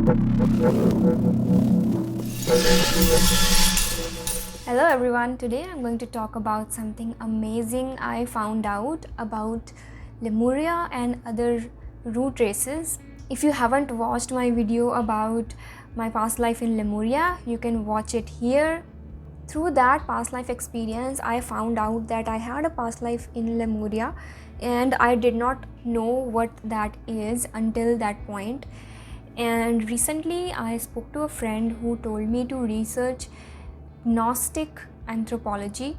Hello everyone, today I'm going to talk about something amazing I found out about Lemuria and other root races. If you haven't watched my video about my past life in Lemuria, you can watch it here. Through that past life experience, I found out that I had a past life in Lemuria and I did not know what that is until that point. And recently I spoke to a friend who told me to research Gnostic Anthropology,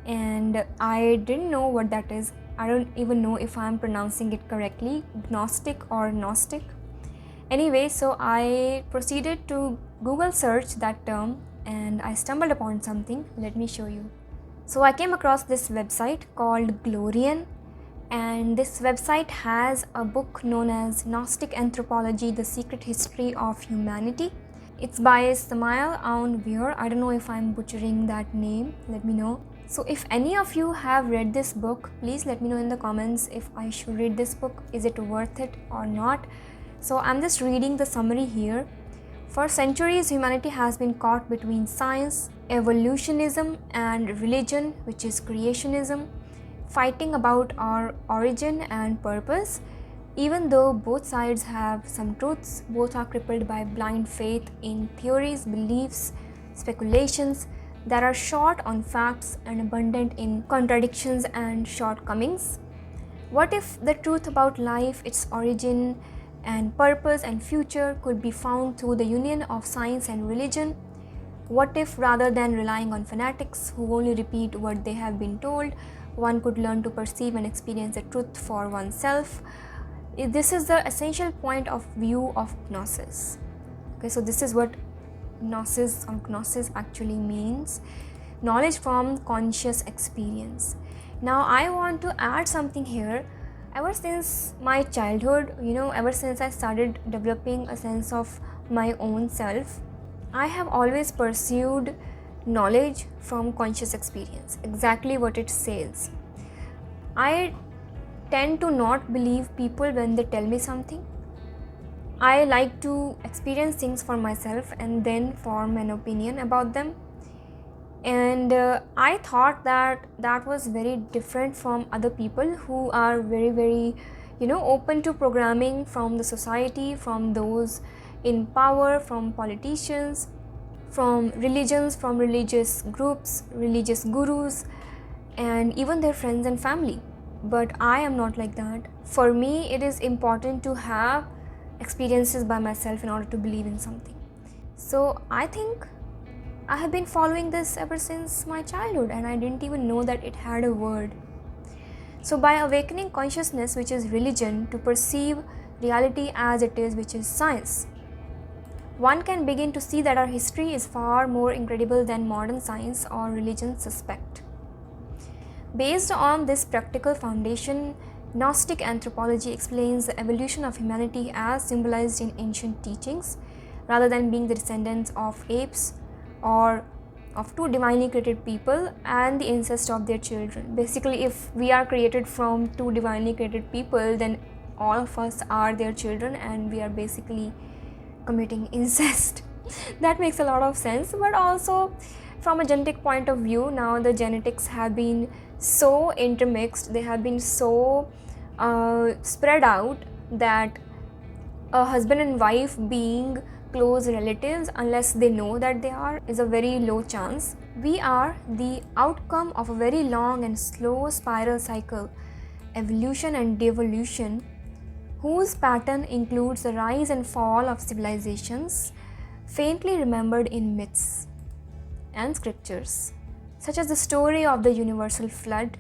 and I didn't know what that is. I don't even know if I'm pronouncing it correctly, Gnostic or Gnostic. Anyway, so I proceeded to Google search that term and I stumbled upon something. Let me show you. So I came across this website called Glorian, and this website has a book known as Gnostic Anthropology, The Secret History of Humanity. It's by Samael Aoun-Weir. I don't know if I'm butchering that name, let me know. So if any of you have read this book, please let me know in the comments if I should read this book. Is it worth it or not? So I'm just reading the summary here. For centuries, humanity has been caught between science, evolutionism, and religion, which is creationism, fighting about our origin and purpose. Even though both sides have some truths, both are crippled by blind faith in theories, beliefs, speculations that are short on facts and abundant in contradictions and shortcomings. What if the truth about life, its origin and purpose and future could be found through the union of science and religion? What if, rather than relying on fanatics who only repeat what they have been told, one could learn to perceive and experience the truth for oneself? This is the essential point of view of Gnosis. Okay, so this is what Gnosis actually means: knowledge from conscious experience. Now I want to add something here. Ever since my childhood, ever since I started developing a sense of my own self, I have always pursued knowledge from conscious experience, exactly what it says. I tend to not believe people when they tell me something. I like to experience things for myself and then form an opinion about them. And I thought that was very different from other people who are very, very, open to programming from the society, from those in power, from politicians, from religions, from religious groups, religious gurus, and even their friends and family. But I am not like that. For me, it is important to have experiences by myself in order to believe in something. So I think I have been following this ever since my childhood, and I didn't even know that it had a word. So by awakening consciousness, which is religion, to perceive reality as it is, which is science, one can begin to see that our history is far more incredible than modern science or religion suspect. Based on this practical foundation, Gnostic anthropology explains the evolution of humanity as symbolized in ancient teachings, rather than being the descendants of apes or of two divinely created people and the incest of their children. Basically, if we are created from two divinely created people, then all of us are their children and we are basically committing incest. That makes a lot of sense. But also from a genetic point of view, now the genetics have been so intermixed, they have been so spread out, that a husband and wife being close relatives, unless they know that they are, is a very low chance. We are the outcome of a very long and slow spiral cycle, evolution and devolution, whose pattern includes the rise and fall of civilizations faintly remembered in myths and scriptures, such as the story of the universal flood,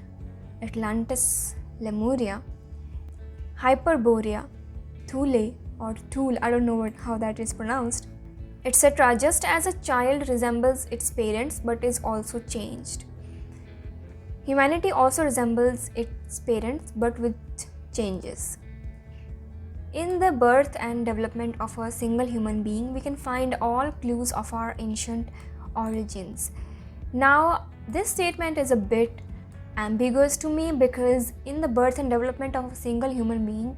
Atlantis, Lemuria, Hyperborea, Thule or Thule, I don't know how that is pronounced, etc. Just as a child resembles its parents but is also changed, humanity also resembles its parents but with changes. In the birth and development of a single human being, we can find all clues of our ancient origins. Now, this statement is a bit ambiguous to me, because in the birth and development of a single human being,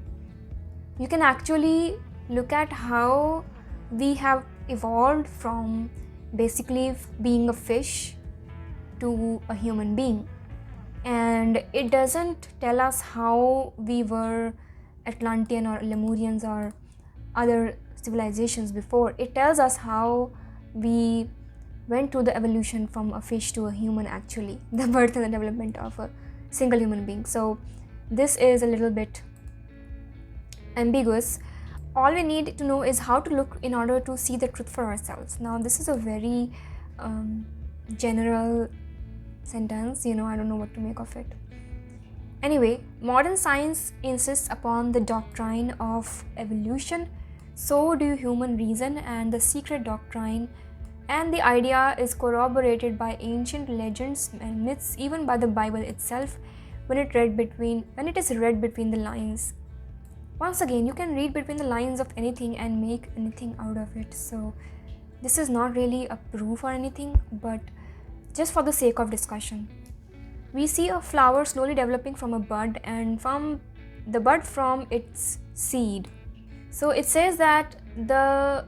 you can actually look at how we have evolved from basically being a fish to a human being, and it doesn't tell us how we were Atlantian or Lemurians or other civilizations before. It tells us how we went through the evolution from a fish to a human, actually, the birth and the development of a single human being. So this is a little bit ambiguous. All we need to know is how to look in order to see the truth for ourselves. Now this is a very general sentence, I don't know what to make of it. Anyway, modern science insists upon the doctrine of evolution, so do human reason, and the secret doctrine, and the idea is corroborated by ancient legends and myths, even by the Bible itself, when it is read between the lines. Once again, you can read between the lines of anything and make anything out of it. So this is not really a proof or anything, but just for the sake of discussion. We see a flower slowly developing from a bud, and from the bud from its seed. So it says that the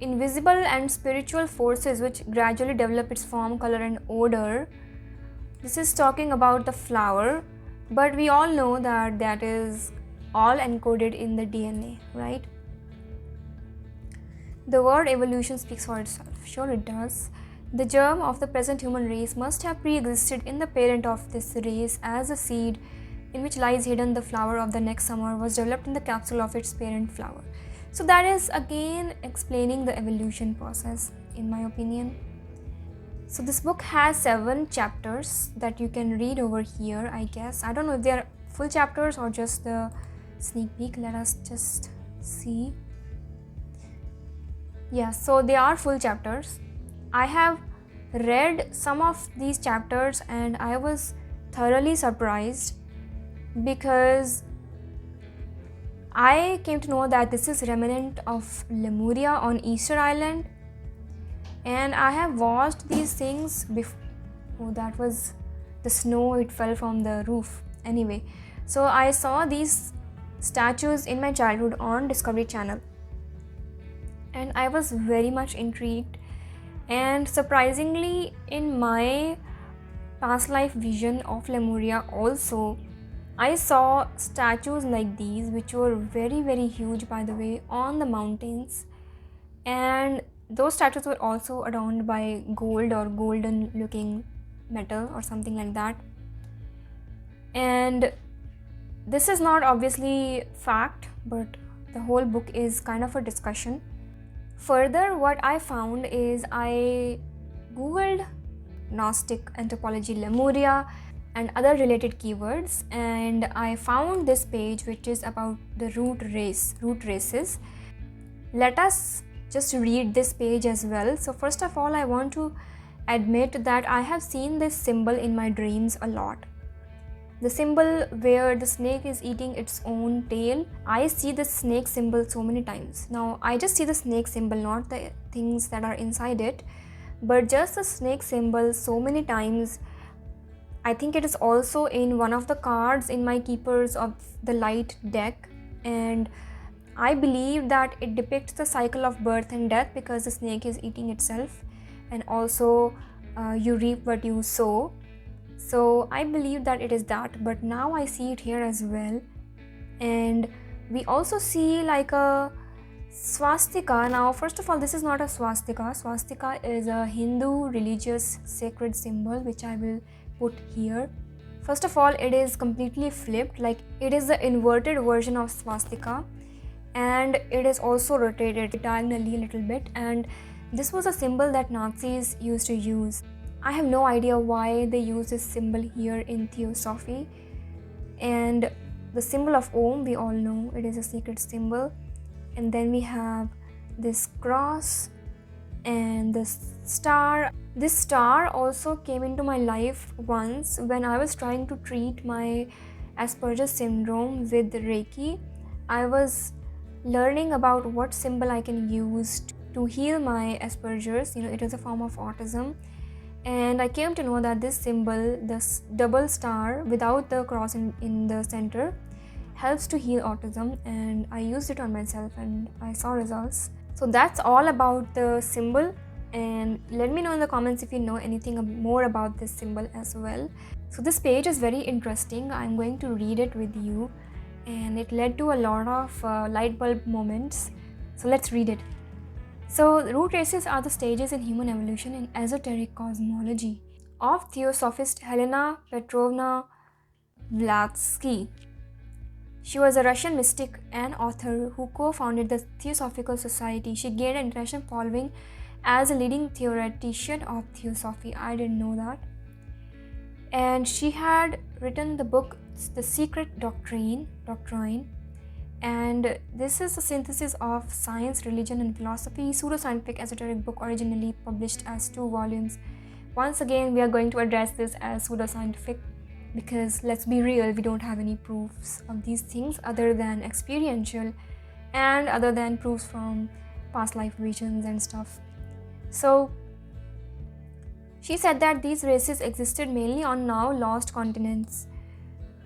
invisible and spiritual forces which gradually develop its form, color and odor. This is talking about the flower, but we all know that is all encoded in the DNA, right? The word evolution speaks for itself. Sure, it does. The germ of the present human race must have pre-existed in the parent of this race, as a seed in which lies hidden the flower of the next summer was developed in the capsule of its parent flower. So that is again explaining the evolution process, in my opinion. So this book has 7 chapters that you can read over here, I guess. I don't know if they are full chapters or just the sneak peek. Let us just see. Yeah, so they are full chapters. I have read some of these chapters and I was thoroughly surprised, because I came to know that this is remnant of Lemuria on Easter Island, and I have watched these things before. Oh, that was the snow, it fell from the roof. Anyway, so I saw these statues in my childhood on Discovery Channel, and I was very much intrigued. And surprisingly, in my past life vision of Lemuria also, I saw statues like these, which were very, very huge, by the way, on the mountains. And those statues were also adorned by gold or golden looking metal or something like that. And this is not obviously fact, but the whole book is kind of a discussion. Further, what I found is I googled Gnostic Anthropology Lemuria and other related keywords, and I found this page which is about the root races. Let us just read this page as well. So first of all, I want to admit that I have seen this symbol in my dreams a lot. The symbol where the snake is eating its own tail. I see the snake symbol so many times. Now, I just see the snake symbol, not the things that are inside it, but just the snake symbol so many times. I think it is also in one of the cards in my Keepers of the Light deck, and I believe that it depicts the cycle of birth and death, because the snake is eating itself, and also you reap what you sow. So I believe that it is that, but now I see it here as well. And we also see like a swastika. Now, first of all, this is not a swastika. Swastika is a Hindu religious sacred symbol, which I will put here. First of all, it is completely flipped, like it is the inverted version of swastika, and it is also rotated diagonally a little bit. And this was a symbol that Nazis used to use. I have no idea why they use this symbol here in Theosophy. And the symbol of Om, we all know it is a secret symbol. And then we have this cross and this star. This star also came into my life once when I was trying to treat my Asperger's syndrome with Reiki. I was learning about what symbol I can use to heal my Asperger's. It is a form of autism. And I came to know that this symbol, this double star without the cross in the center, helps to heal autism, and I used it on myself and I saw results. So that's all about the symbol, and let me know in the comments if you know anything more about this symbol as well. So this page is very interesting. I'm going to read it with you, and it led to a lot of light bulb moments. So let's read it. So root races are the stages in human evolution in esoteric cosmology of Theosophist Helena Petrovna Blavatsky. She was a Russian mystic and author who co-founded the Theosophical Society. She gained an international following as a leading theoretician of Theosophy. I didn't know that. And she had written the book The Secret Doctrine, and this is a synthesis of science, religion and philosophy, pseudoscientific esoteric book originally published as 2 volumes. Once again, we are going to address this as pseudoscientific because let's be real, we don't have any proofs of these things other than experiential and other than proofs from past life visions and stuff. So she said that these races existed mainly on now lost continents.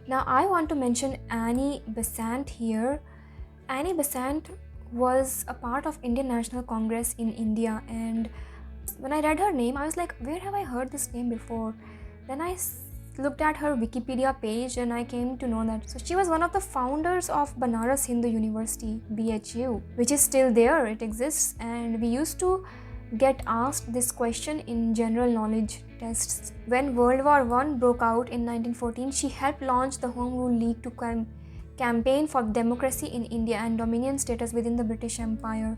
Now I want to mention Annie Besant here. Annie Besant was a part of Indian National Congress in India, and when I read her name, I was like, where have I heard this name before? Then I looked at her Wikipedia page and I came to know that. So she was one of the founders of Banaras Hindu University, BHU, which is still there, it exists, and we used to get asked this question in general knowledge tests. When World War I broke out in 1914, she helped launch the Home Rule League to campaign for democracy in India and dominion status within the British Empire.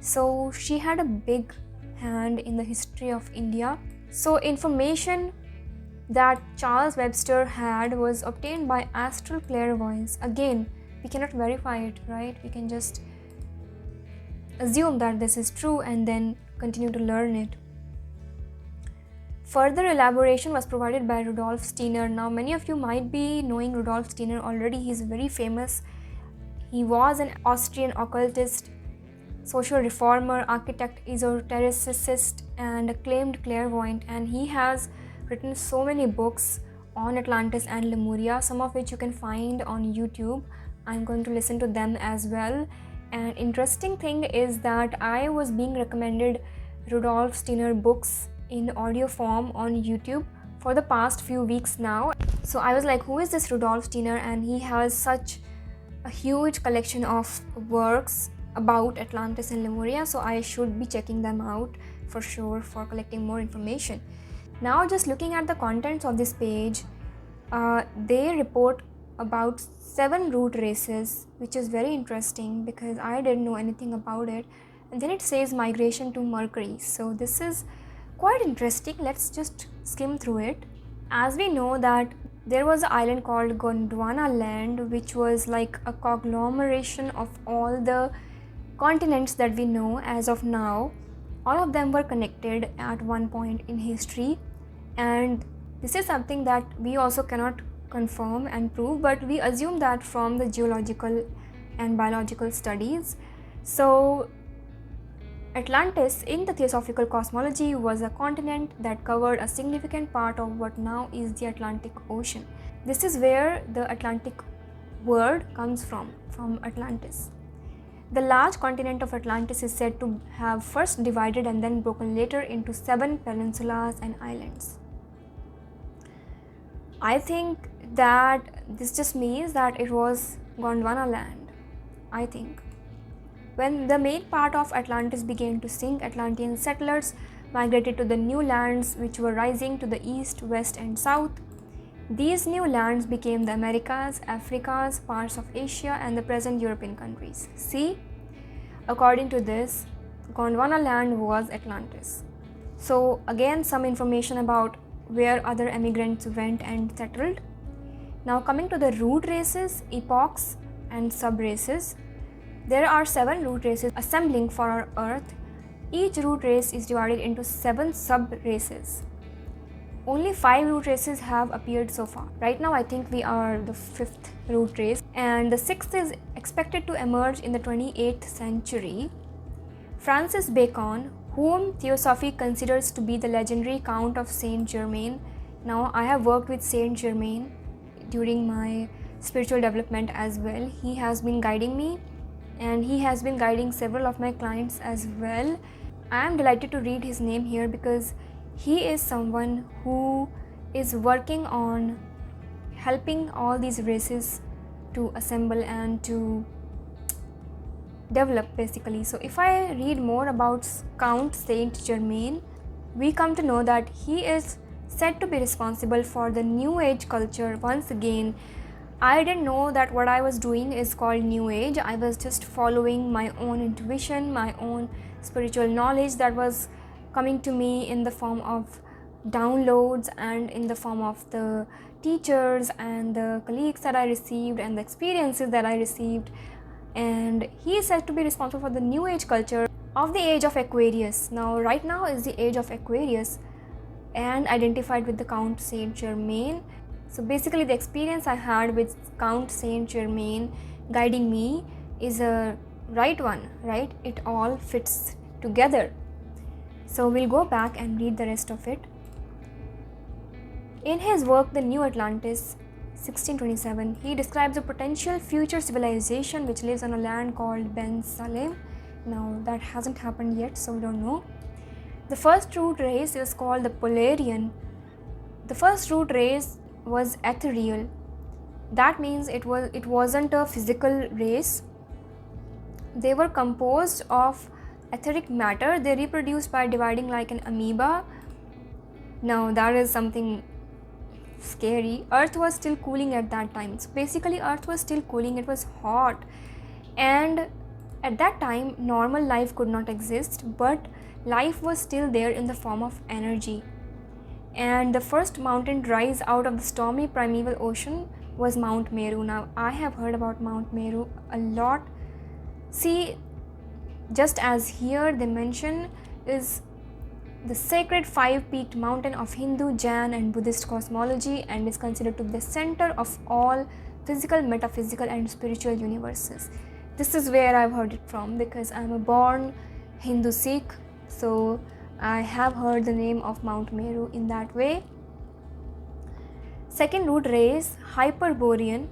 So she had a big hand in the history of India. So information that Charles Webster had was obtained by astral clairvoyance. Again, we cannot verify it, right? We can just assume that this is true and then continue to learn it. Further elaboration was provided by Rudolf Steiner. Now many of you might be knowing Rudolf Steiner already. He's very famous. He was an Austrian occultist, social reformer, architect, esotericist and acclaimed clairvoyant, and he has written so many books on Atlantis and Lemuria, some of which you can find on YouTube. I'm going to listen to them as well. And interesting thing is that I was being recommended Rudolf Steiner books in audio form on YouTube for the past few weeks now. So I was like, who is this Rudolf Steiner? And he has such a huge collection of works about Atlantis and Lemuria, so I should be checking them out for sure for collecting more information. Now just looking at the contents of this page, they report about 7 root races, which is very interesting because I didn't know anything about it. And then it says migration to Mercury, so this is quite interesting. Let's just skim through it. As we know that there was an island called Gondwanaland, which was like a conglomeration of all the continents that we know as of now. All of them were connected at one point in history, and this is something that we also cannot confirm and prove, but we assume that from the geological and biological studies. So Atlantis in the Theosophical cosmology was a continent that covered a significant part of what now is the Atlantic Ocean. This is where the Atlantic word comes from Atlantis. The large continent of Atlantis is said to have first divided and then broken later into 7 peninsulas and islands. I think that this just means that it was Gondwanaland, I think. When the main part of Atlantis began to sink, Atlantean settlers migrated to the new lands which were rising to the east, west and south. These new lands became the Americas, Africas, parts of Asia and the present European countries. See, according to this, Gondwanaland was Atlantis. So again, some information about where other immigrants went and settled. Now coming to the root races, epochs and sub-races. There are 7 root races assembling for our Earth. Each root race is divided into 7 sub-races. Only 5 root races have appeared so far. Right now I think we are the 5th root race, and the 6th is expected to emerge in the 28th century. Francis Bacon, whom Theosophy considers to be the legendary Count of Saint Germain. Now I have worked with Saint Germain during my spiritual development as well. He has been guiding me and he has been guiding several of my clients as well. I am delighted to read his name here because he is someone who is working on helping all these races to assemble and to develop basically. So if I read more about Count Saint Germain, we come to know that he is said to be responsible for the New Age culture. Once again, I didn't know that what I was doing is called New Age. I was just following my own intuition, my own spiritual knowledge that was coming to me in the form of downloads and in the form of the teachers and the colleagues that I received and the experiences that I received. And he is said to be responsible for the New Age culture of the age of Aquarius. Now, right now is the age of Aquarius and identified with the Count Saint Germain. So basically the experience I had with Count Saint Germain guiding me is a right one, right? It all fits together. So we'll go back and read the rest of it. In his work, The New Atlantis, 1627, he describes a potential future civilization which lives on a land called Ben Salem. Now that hasn't happened yet, so we don't know. The first root race is called the Polarian. The first root race was ethereal. That means it wasn't a physical race. They were composed of etheric matter. They reproduced by dividing like an amoeba. Now that is something scary. Earth was still cooling at that time. So basically Earth was still cooling. It was hot, and at that time normal life could not exist, but life was still there in the form of energy. And the first mountain to rise out of the stormy primeval ocean was Mount Meru. Now I have heard about Mount Meru a lot. See, just as here they mention, is the sacred 5-peaked mountain of Hindu, Jain and Buddhist cosmology, and is considered to be the center of all physical, metaphysical and spiritual universes. This is where I've heard it from because I'm a born Hindu Sikh, so I have heard the name of Mount Meru in that way. Second root race, Hyperborean,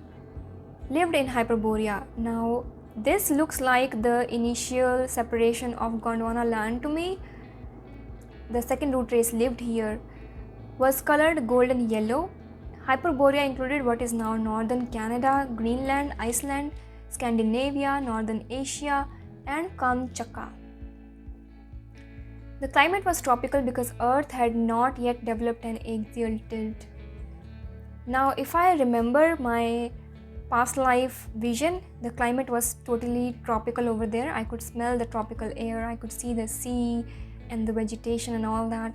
lived in Hyperborea. Now this looks like the initial separation of Gondwanaland to me. The second root race lived here, was colored golden yellow. Hyperborea included what is now northern Canada, Greenland, Iceland, Scandinavia, northern Asia and Kamchatka. The climate was tropical because Earth had not yet developed an axial tilt. Now if I remember my past life vision, the climate was totally tropical over there. I could smell the tropical air, I could see the sea and the vegetation and all that.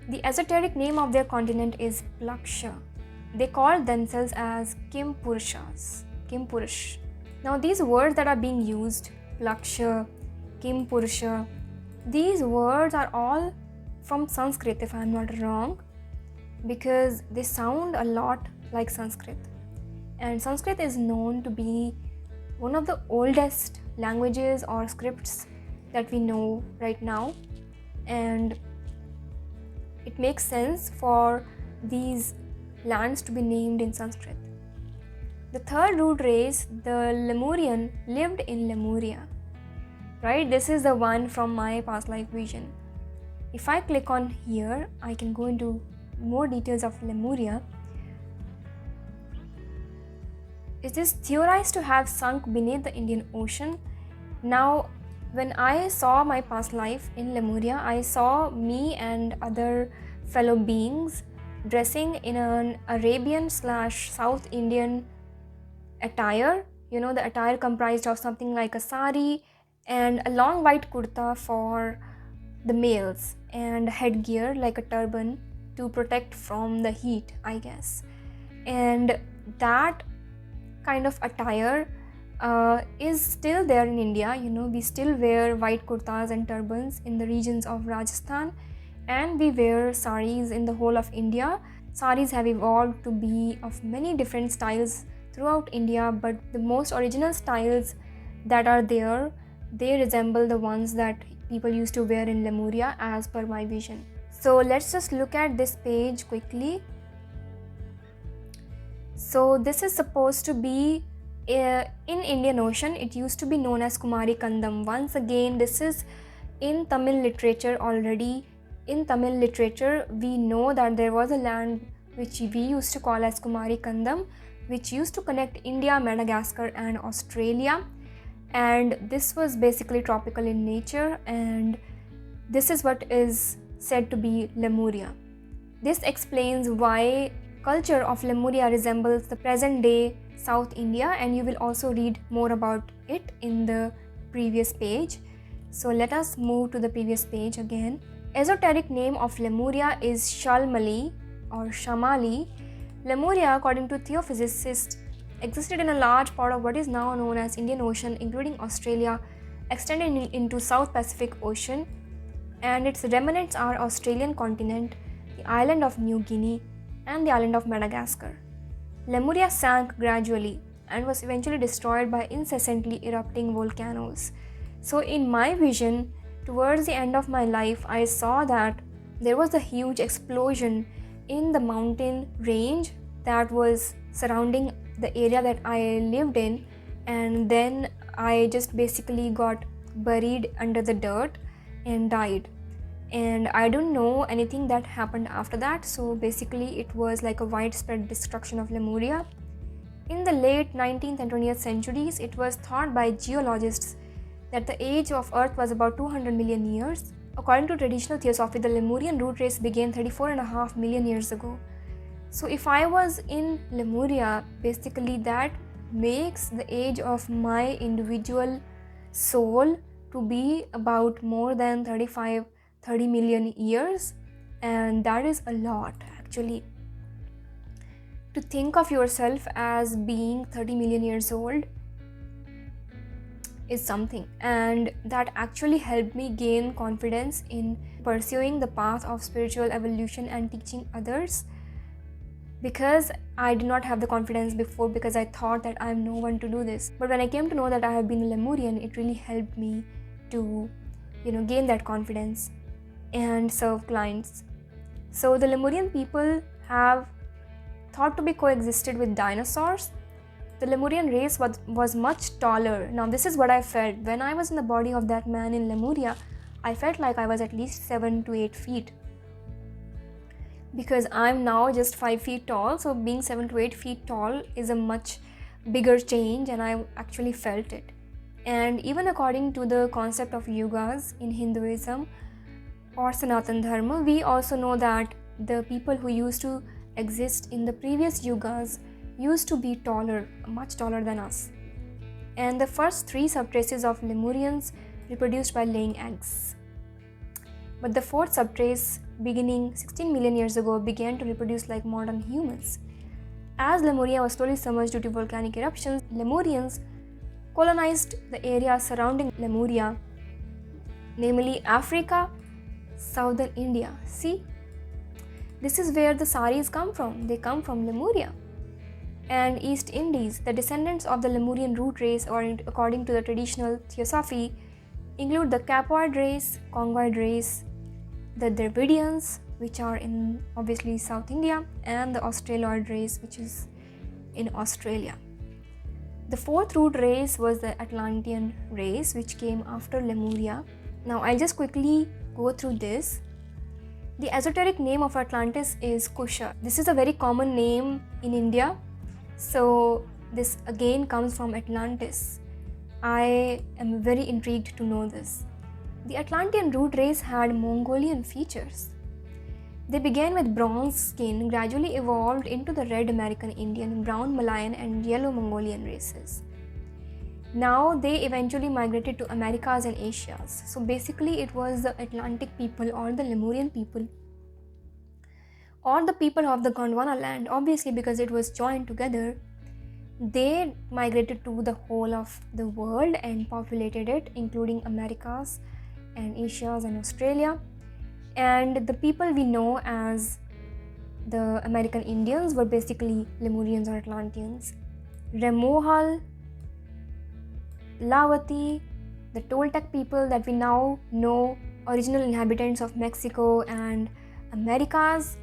The esoteric name of their continent is Plaksha. They called themselves as Kimpurushas. Kimpurush. Now these words that are being used, Plaksha, Kimpurusha, these words are all from Sanskrit if I'm not wrong, because they sound a lot like Sanskrit. And Sanskrit is known to be one of the oldest languages or scripts that we know right now. And it makes sense for these lands to be named in Sanskrit. The third root race, the Lemurian, lived in Lemuria. Right? This is the one from my past life vision. If I click on here, I can go into more details of Lemuria. It is theorized to have sunk beneath the Indian Ocean. Now, when I saw my past life in Lemuria, I saw me and other fellow beings dressing in an Arabian/South Indian attire. You know, the attire comprised of something like a sari and a long white kurta for the males and headgear like a turban to protect from the heat, I guess. And that kind of attire is still there in India. You know, we still wear white kurtas and turbans in the regions of Rajasthan, and we wear saris in the whole of India. Saris have evolved to be of many different styles throughout India, but the most original styles that are there, they resemble the ones that people used to wear in Lemuria as per my vision. So let's just look at this page quickly. So this is supposed to be In Indian Ocean, it used to be known as Kumari Kandam. Once again, this is in Tamil literature already. In Tamil literature, we know that there was a land which we used to call as Kumari Kandam, which used to connect India, Madagascar and Australia. And this was basically tropical in nature, and this is what is said to be Lemuria. This explains why culture of Lemuria resembles the present day South India, and you will also read more about it in the previous page. So let us move to the previous page again. Esoteric name of Lemuria is Shalmali or Shamali. Lemuria, according to theophysicists, existed in a large part of what is now known as Indian Ocean, including Australia, extending into South Pacific Ocean, and its remnants are Australian continent, the island of New Guinea, and the island of Madagascar. Lemuria sank gradually and was eventually destroyed by incessantly erupting volcanoes. So in my vision, towards the end of my life, I saw that there was a huge explosion in the mountain range that was surrounding the area that I lived in, and then I just basically got buried under the dirt and died. And I don't know anything that happened after that, so basically it was like a widespread destruction of Lemuria. In the late 19th and 20th centuries, it was thought by geologists that the age of Earth was about 200 million years. According to traditional theosophy, the Lemurian root race began 34.5 million years ago. So if I was in Lemuria, basically that makes the age of my individual soul to be about more than 30 million years, and that is a lot actually. To think of yourself as being 30 million years old is something, and that actually helped me gain confidence in pursuing the path of spiritual evolution and teaching others, because I did not have the confidence before, because I thought that I am no one to do this. But when I came to know that I have been a Lemurian, it really helped me to gain that confidence and serve clients. So the Lemurian people have thought to be coexisted with dinosaurs. The Lemurian race was much taller. Now this is what I felt. When I was in the body of that man in Lemuria, I felt like I was at least 7 to 8 feet. Because I'm now just 5 feet tall, so being 7 to 8 feet tall is a much bigger change, and I actually felt it. And even according to the concept of yugas in Hinduism or Sanatan Dharma, we also know that the people who used to exist in the previous yugas used to be taller, much taller than us. And the first 3 subtraces of Lemurians reproduced by laying eggs. But the 4th subtrace, beginning 16 million years ago, began to reproduce like modern humans. As Lemuria was slowly submerged due to volcanic eruptions, Lemurians colonized the area surrounding Lemuria, namely Africa, southern India. See, this is where the saris come from. They come from Lemuria. And East Indies. The descendants of the Lemurian root race, or according to the traditional theosophy, include the Capoid race, Congoid race, the Dravidians, which are in obviously South India, and the Australoid race, which is in Australia. The 4th root race was the Atlantian race, which came after Lemuria. Now I'll just quickly go through this. The esoteric name of Atlantis is Kusha. This is a very common name in India. So this again comes from Atlantis. I am very intrigued to know this. The Atlantean root race had Mongolian features. They began with bronze skin, gradually evolved into the red American Indian, brown Malayan and yellow Mongolian races. Now they eventually migrated to Americas and Asias. So basically it was the Atlantic people or the Lemurian people or the people of the Gondwanaland, obviously because it was joined together. They migrated to the whole of the world and populated it, including Americas and Asias and Australia. And the people we know as the American Indians were basically Lemurians or Atlanteans. Remohal, Lavati, the Toltec people that we now know, original inhabitants of Mexico and Americas,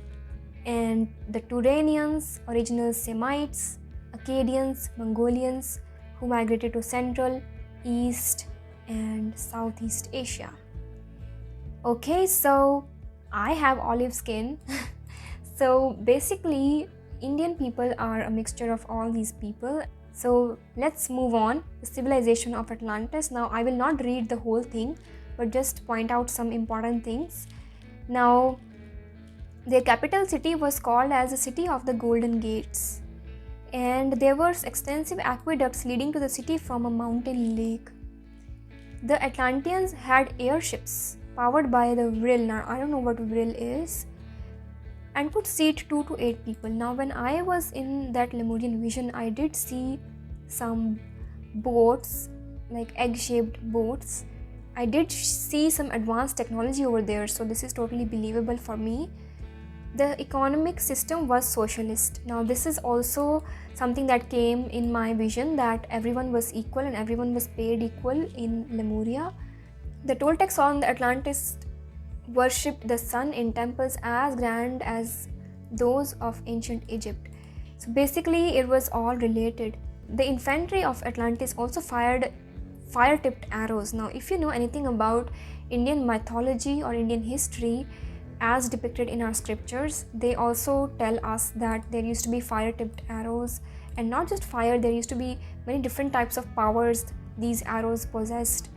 and the Turanians, original Semites, Akkadians, Mongolians, who migrated to Central, East, and Southeast Asia. Okay, so I have olive skin. So basically, Indian people are a mixture of all these people. So let's move on. The civilization of Atlantis. Now, I will not read the whole thing, but just point out some important things. Now, their capital city was called as the City of the Golden Gates, and there were extensive aqueducts leading to the city from a mountain lake. The Atlanteans had airships powered by the vril. Now, I don't know what vril is, and could seat 2 to 8 people. Now, when I was in that Lemurian vision, I did see some boats, like egg-shaped boats. I did see some advanced technology over there, so this is totally believable for me. The economic system was socialist. Now, this is also something that came in my vision, that everyone was equal and everyone was paid equal in Lemuria. The Toltecs on the Atlantis worshipped the sun in temples as grand as those of ancient Egypt. So basically, it was all related. The infantry of Atlantis also fired fire-tipped arrows. Now, if you know anything about Indian mythology or Indian history, as depicted in our scriptures, they also tell us that there used to be fire-tipped arrows, and not just fire, there used to be many different types of powers these arrows possessed.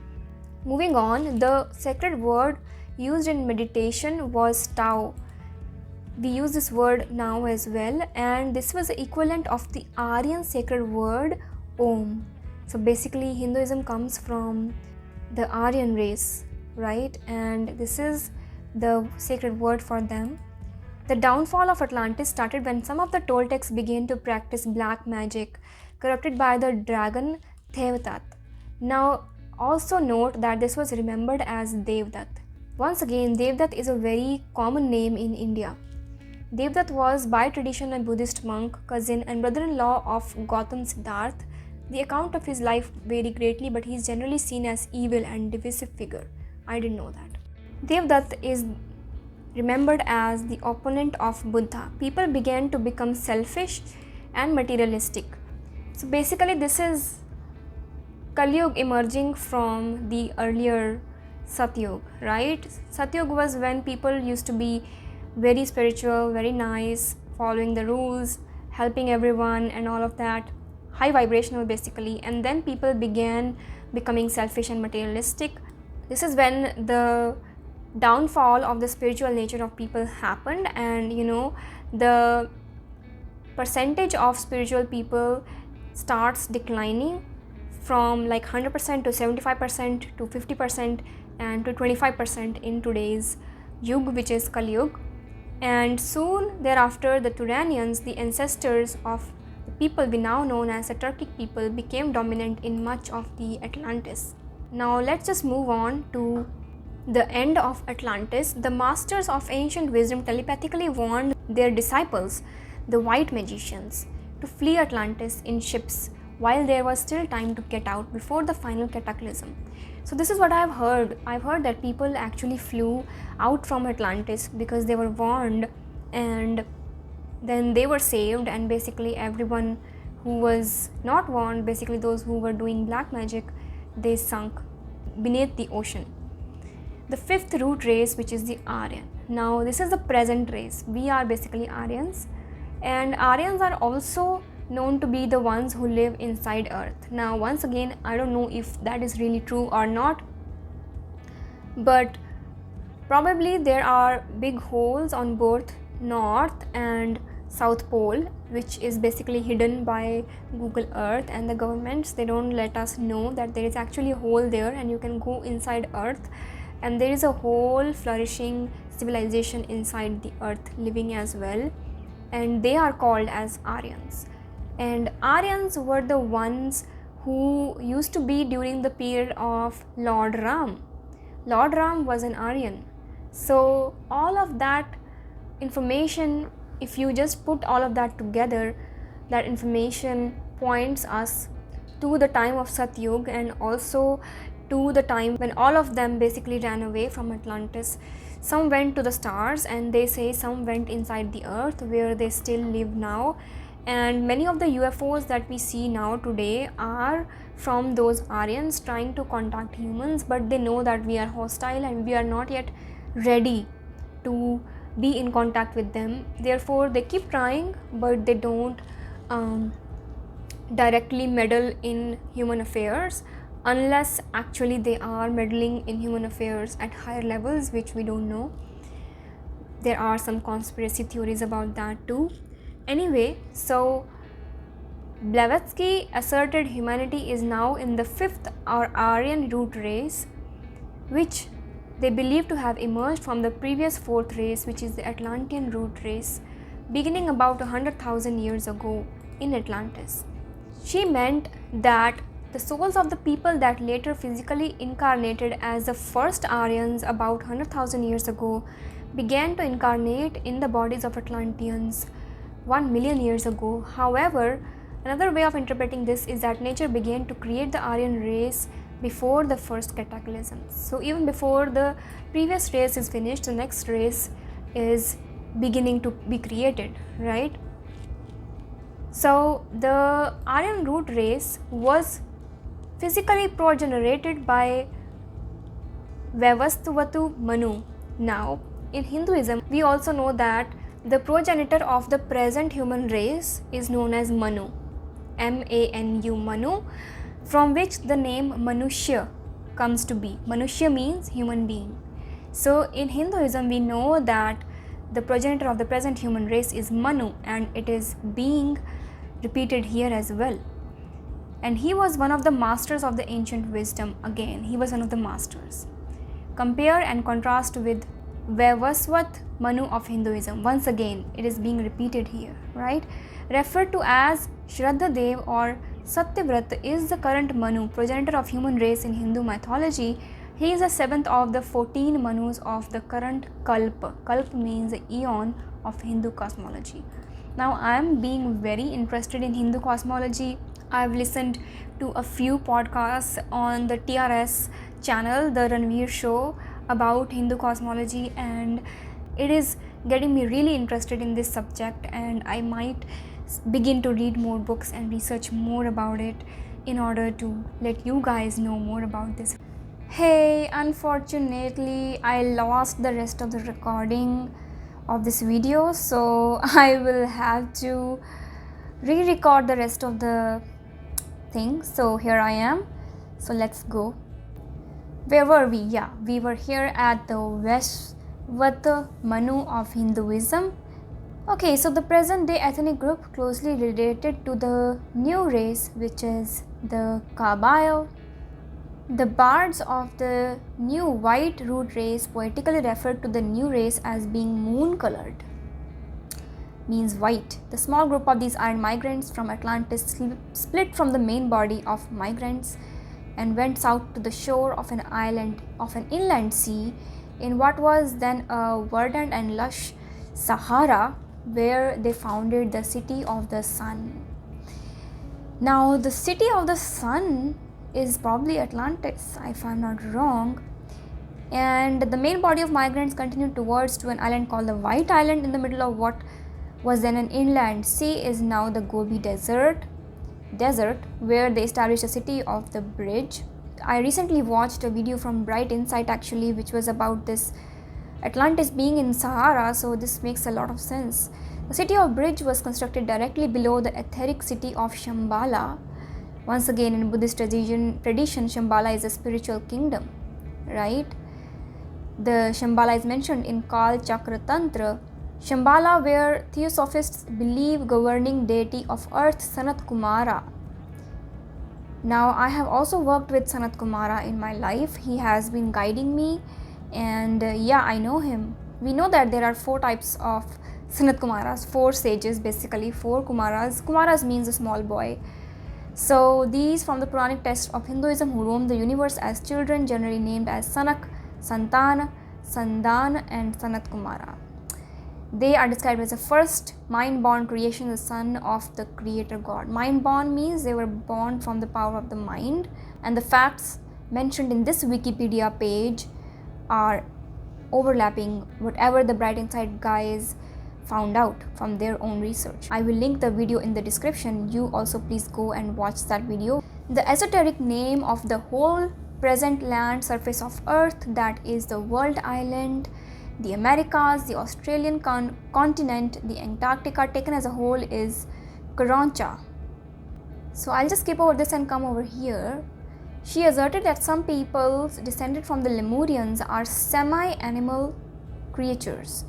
Moving on, the sacred word used in meditation was Tao. We use this word now as well, and this was the equivalent of the Aryan sacred word Om. So basically, Hinduism comes from the Aryan race, right? And this is the sacred word for them. The downfall of Atlantis started when some of the Toltecs began to practice black magic, corrupted by the dragon Theosophical. Now, also note that this was remembered as Devdutt. Once again, Devdutt is a very common name in India. Devdutt was by tradition a Buddhist monk, cousin and brother-in-law of Gautam Siddhartha. The account of his life vary greatly, but he is generally seen as evil and divisive figure. I didn't know that. Devdutt is remembered as the opponent of Buddha. People began to become selfish and materialistic. So basically, this is Kalyug emerging from the earlier Satyug, right? Satyug was when people used to be very spiritual, very nice, following the rules, helping everyone and all of that, high vibrational basically. And then people began becoming selfish and materialistic. This is when the downfall of the spiritual nature of people happened, and the percentage of spiritual people starts declining from like 100% to 75% to 50% and to 25% in today's Yug, which is Kali Yug. And soon thereafter, the Turanians, the ancestors of the people we now known as the Turkic people, became dominant in much of the Atlantis. Now let's just move on to the end of Atlantis. The masters of ancient wisdom telepathically warned their disciples, the white magicians, to flee Atlantis in ships while there was still time to get out before the final cataclysm. So this is what I've heard. I've heard that people actually flew out from Atlantis because they were warned, and then they were saved, and basically everyone who was not warned, basically those who were doing black magic, they sunk beneath the ocean. The fifth root race, which is the Aryan. Now this is the present race. We are basically Aryans, and Aryans are also known to be the ones who live inside Earth. Now once again, I don't know if that is really true or not, but probably there are big holes on both North and South Pole, which is basically hidden by Google Earth, and the governments, they don't let us know that there is actually a hole there and you can go inside Earth, and there is a whole flourishing civilization inside the Earth living as well, and they are called as Aryans. And Aryans were the ones who used to be during the period of Lord Ram. Lord Ram was an Aryan. So all of that information, if you just put all of that together, that information points us to the time of Satyug, and also to the time when all of them basically ran away from Atlantis. Some went to the stars, and they say some went inside the earth where they still live now, and many of the UFOs that we see now today are from those Aryans trying to contact humans, but they know that we are hostile and we are not yet ready to be in contact with them. Therefore they keep trying, but they don't directly meddle in human affairs, unless actually they are meddling in human affairs at higher levels, which we don't know. There are some conspiracy theories about that too. Anyway, so Blavatsky asserted humanity is now in the fifth or Aryan root race, which they believe to have emerged from the previous fourth race, which is the Atlantian root race, beginning about 100,000 years ago in Atlantis. She meant that the souls of the people that later physically incarnated as the first Aryans about 100,000 years ago began to incarnate in the bodies of Atlanteans 1 million years ago. However, another way of interpreting this is that nature began to create the Aryan race before the first cataclysm. So even before the previous race is finished, the next race is beginning to be created, right? So the Aryan root race was physically progenerated by Vaivastuvatu Manu. Now, in Hinduism, we also know that the progenitor of the present human race is known as Manu, M-A-N-U, Manu, from which the name Manushya comes to be. Manushya means human being. So in Hinduism, we know that the progenitor of the present human race is Manu, and it is being repeated here as well. And he was one of the masters of the ancient wisdom. Again, he was one of the masters. Compare and contrast with Vaivasvat Manu of Hinduism. Once again, it is being repeated here, right? Referred to as Shraddha Dev or Satyavrata is the current Manu, progenitor of human race in Hindu mythology. He is the seventh of the 14 Manus of the current Kalpa. Kalpa means the eon of Hindu cosmology. Now, I am being very interested in Hindu cosmology. I've listened to a few podcasts on the TRS channel, the Ranveer show, about Hindu cosmology, and it is getting me really interested in this subject, and I might begin to read more books and research more about it in order to let you guys know more about this. Hey, unfortunately I lost the rest of the recording of this video, so I will have to re-record the rest of the thing. So here I am. So let's go. Where were we? Yeah, we were here at the Vaivasvata Manu of Hinduism. Okay, so the present day ethnic group closely related to the new race, which is the Kabayo. The bards of the new white root race poetically referred to the new race as being moon colored, means white. The small group of these iron migrants from Atlantis split from the main body of migrants and went south to the shore of an inland sea in what was then a verdant and lush Sahara, where they founded the city of the sun. Now, the city of the sun is probably Atlantis, if I'm not wrong. And the main body of migrants continued towards to an island called the White Island in the middle of what was then an inland sea, is now the Gobi Desert, where they established a city of the bridge. I recently watched a video from Bright Insight actually, which was about this Atlantis being in Sahara, so this makes a lot of sense. The city of Bridge was constructed directly below the etheric city of Shambhala. Once again, in Buddhist tradition, Shambhala is a spiritual kingdom, right? The Shambhala is mentioned in Kal Chakra Tantra. Shambhala, where Theosophists believe governing deity of earth Sanat Kumara. Now, I have also worked with Sanat Kumara in my life. He has been guiding me, and yeah, I know him. We know that there are 4 types of Sanat Kumaras, 4 sages, basically 4 Kumaras. Kumaras means a small boy. So these from the Puranic texts of Hinduism who roamed the universe as children, generally named as Sanak, Santan, Sandan and Sanat Kumara. They are described as the first mind-born creation, the son of the creator god. Mind-born means they were born from the power of the mind, and the facts mentioned in this Wikipedia page are overlapping whatever the Bright Insight guys found out from their own research. I will link the video in the description. You also please go and watch that video. The esoteric name of the whole present land surface of Earth, that is the world island, the Americas, the Australian continent, the Antarctica taken as a whole, is Karancha. So I'll just skip over this and come over here. She asserted that some peoples descended from the Lemurians are semi-animal creatures.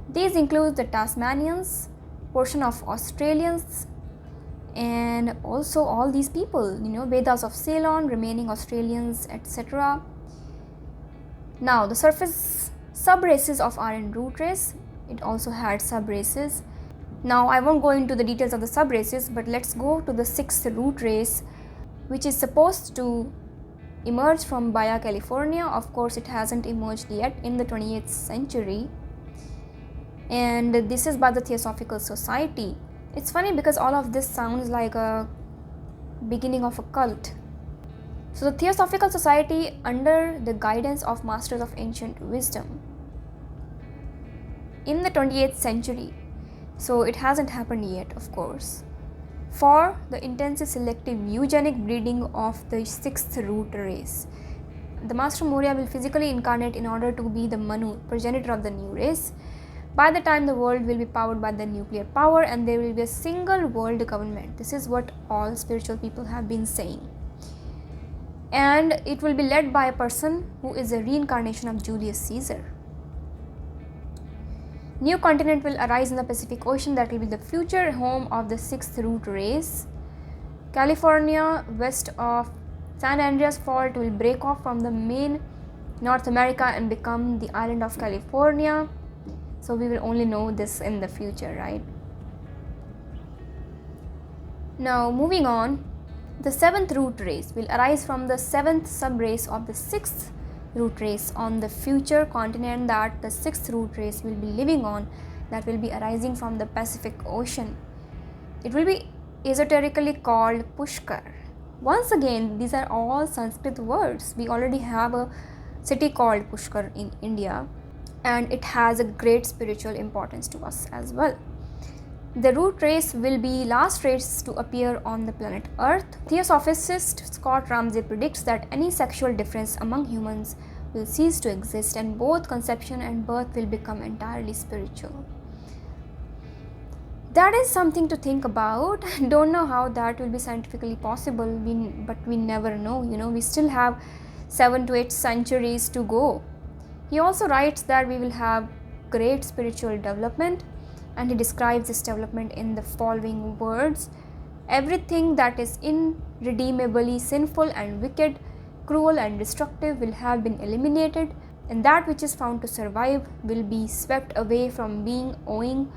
These include the Tasmanians, portion of Australians, and also all these people, Vedas of Ceylon, remaining Australians, etc. Now, the surface sub-races of Aryan root race, it also had sub-races. Now, I won't go into the details of the sub-races, but let's go to the 6th root race, which is supposed to emerge from Baja California. Of course, it hasn't emerged yet in the 28th century. And this is by the Theosophical Society. It's funny because all of this sounds like a beginning of a cult. So the Theosophical Society, under the guidance of Masters of Ancient Wisdom, in the 28th century, so it hasn't happened yet, of course, for the intensive selective eugenic breeding of the 6th root race. The Master Moria will physically incarnate in order to be the Manu, progenitor of the new race. By the time the world will be powered by the nuclear power, and there will be a single world government. This is what all spiritual people have been saying. And it will be led by a person who is a reincarnation of Julius Caesar. New continent will arise in the Pacific Ocean that will be the future home of the 6th root race. California, west of San Andreas Fault, will break off from the main North America and become the island of California. So we will only know this in the future, right? Now, moving on, the 7th root race will arise from the 7th sub-race of the 6th root race on the future continent that the 6th root race will be living on, that will be arising from the Pacific Ocean. It will be esoterically called Pushkar. Once again, these are all Sanskrit words. We already have a city called Pushkar in India, and it has a great spiritual importance to us as well. The root race will be last race to appear on the planet Earth. Theosophist Scott Ramsay predicts that any sexual difference among humans will cease to exist, and both conception and birth will become entirely spiritual. That is something to think about. Don't know how that will be scientifically possible, but we never know. We still have 7 to 8 centuries to go. He also writes that we will have great spiritual development, and he describes this development in the following words: everything that is irredeemably sinful and wicked, cruel and destructive will have been eliminated, and that which is found to survive will be swept away from being, owing,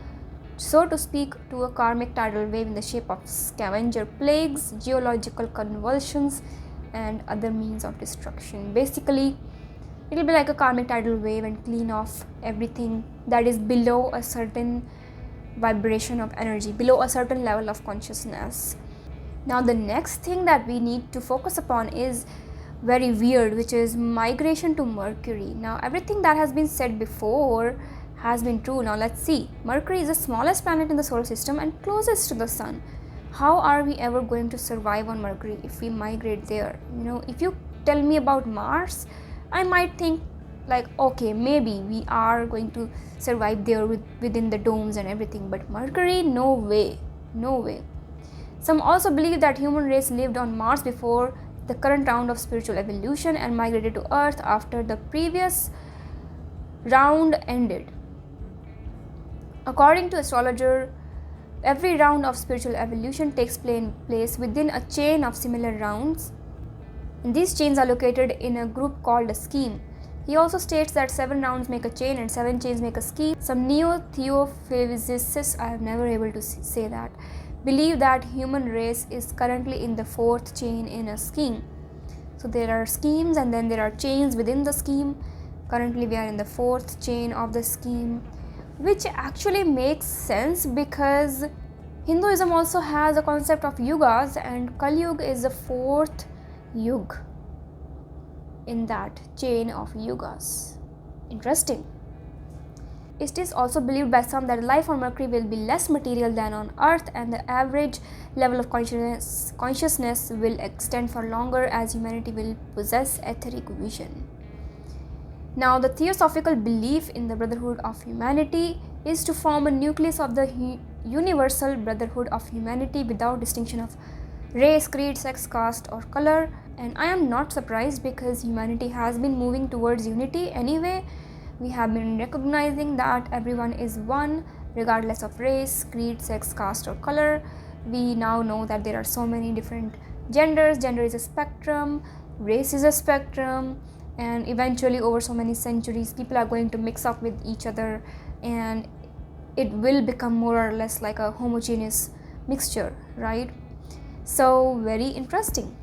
so to speak, to a karmic tidal wave in the shape of scavenger plagues, geological convulsions, and other means of destruction. Basically, it will be like a karmic tidal wave and clean off everything that is below a certain vibration of energy, below a certain level of consciousness. Now, the next thing that we need to focus upon is very weird, which is migration to Mercury. Now, everything that has been said before has been true. Now, let's see. Mercury is the smallest planet in the solar system and closest to the sun. How are we ever going to survive on Mercury if we migrate there? If you tell me about Mars, I might think like, okay, maybe we are going to survive there within the domes and everything, but Mercury, no way. Some also believe that human race lived on Mars before the current round of spiritual evolution and migrated to Earth after the previous round ended. According to astrologer, every round of spiritual evolution takes place within a chain of similar rounds. And these chains are located in a group called a scheme. He also states that 7 rounds make a chain and 7 chains make a scheme. Some neo-theophysicists, I have never able to say that, believe that human race is currently in the 4th chain in a scheme. So there are schemes and then there are chains within the scheme. Currently we are in the 4th chain of the scheme, which actually makes sense because Hinduism also has a concept of yugas, and Kali Yuga is the 4th Yug in that chain of yugas. Interesting. it is also believed by some that life on Mercury will be less material than on Earth, and the average level of consciousness will extend for longer as humanity will possess etheric vision. Now, the Theosophical belief in the brotherhood of humanity is to form a nucleus of the universal brotherhood of humanity without distinction of race, creed, sex, caste, or color. And I am not surprised, because humanity has been moving towards unity anyway. We have been recognizing that everyone is one, regardless of race, creed, sex, caste, or color. We now know that there are so many different genders. Gender is a spectrum, race is a spectrum, and eventually over so many centuries people are going to mix up with each other, and it will become more or less like a homogeneous mixture, right? So very interesting.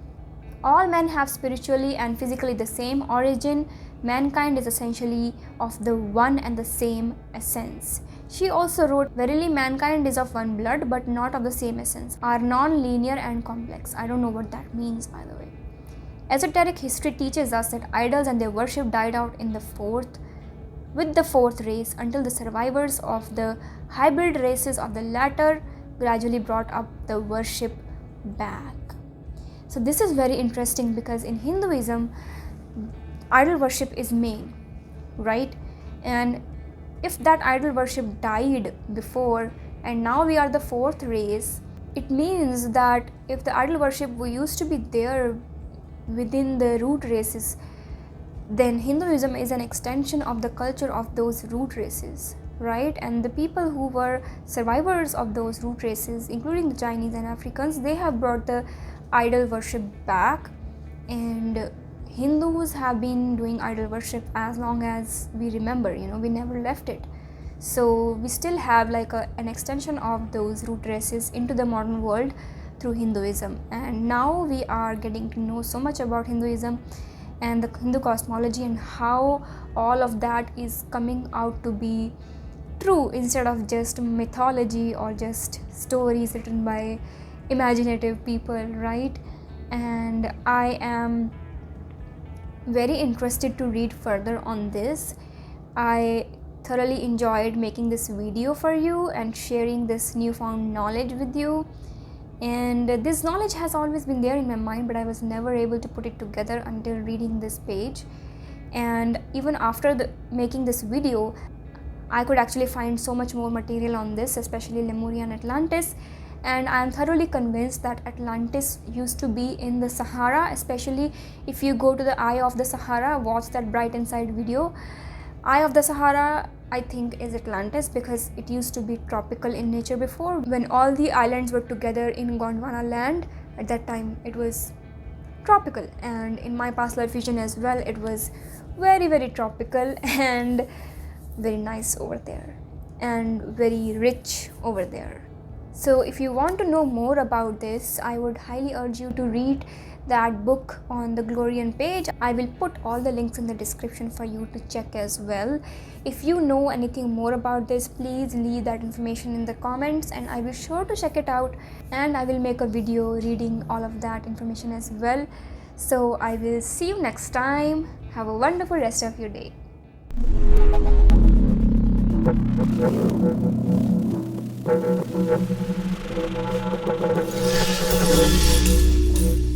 All men have spiritually and physically the same origin. Mankind is essentially of the one and the same essence. She also wrote, verily mankind is of one blood but not of the same essence, are non-linear and complex. I don't know what that means, by the way. Esoteric history teaches us that idols and their worship died out with the fourth race, until the survivors of the hybrid races of the latter gradually brought up the worship back. So this is very interesting, because in Hinduism, idol worship is main, right? And if that idol worship died before and now we are the fourth race, it means that if the idol worship used to be there within the root races, then Hinduism is an extension of the culture of those root races, right? And the people who were survivors of those root races, including the Chinese and Africans, they have brought the idol worship back, and Hindus have been doing idol worship as long as we remember, we never left it. So we still have like an extension of those root races into the modern world through Hinduism. And now we are getting to know so much about Hinduism and the Hindu cosmology, and how all of that is coming out to be true instead of just mythology or just stories written by imaginative people, right? And I am very interested to read further on this. I thoroughly enjoyed making this video for you and sharing this newfound knowledge with you. And this knowledge has always been there in my mind, but I was never able to put it together until reading this page. And even after making this video, I could actually find so much more material on this, especially Lemuria and Atlantis. And I am thoroughly convinced that Atlantis used to be in the Sahara, especially if you go to the Eye of the Sahara, watch that Bright Inside video. Eye of the Sahara, I think, is Atlantis, because it used to be tropical in nature before. When all the islands were together in Gondwanaland, at that time it was tropical, and in my past life vision as well, it was very, very tropical and very nice over there and very rich over there. So if you want to know more about this, I would highly urge you to read that book on the Glorian page. I will put all the links in the description for you to check as well. If you know anything more about this, please leave that information in the comments and I will sure to check it out, and I will make a video reading all of that information as well. So I will see you next time. Have a wonderful rest of your day. Thank you.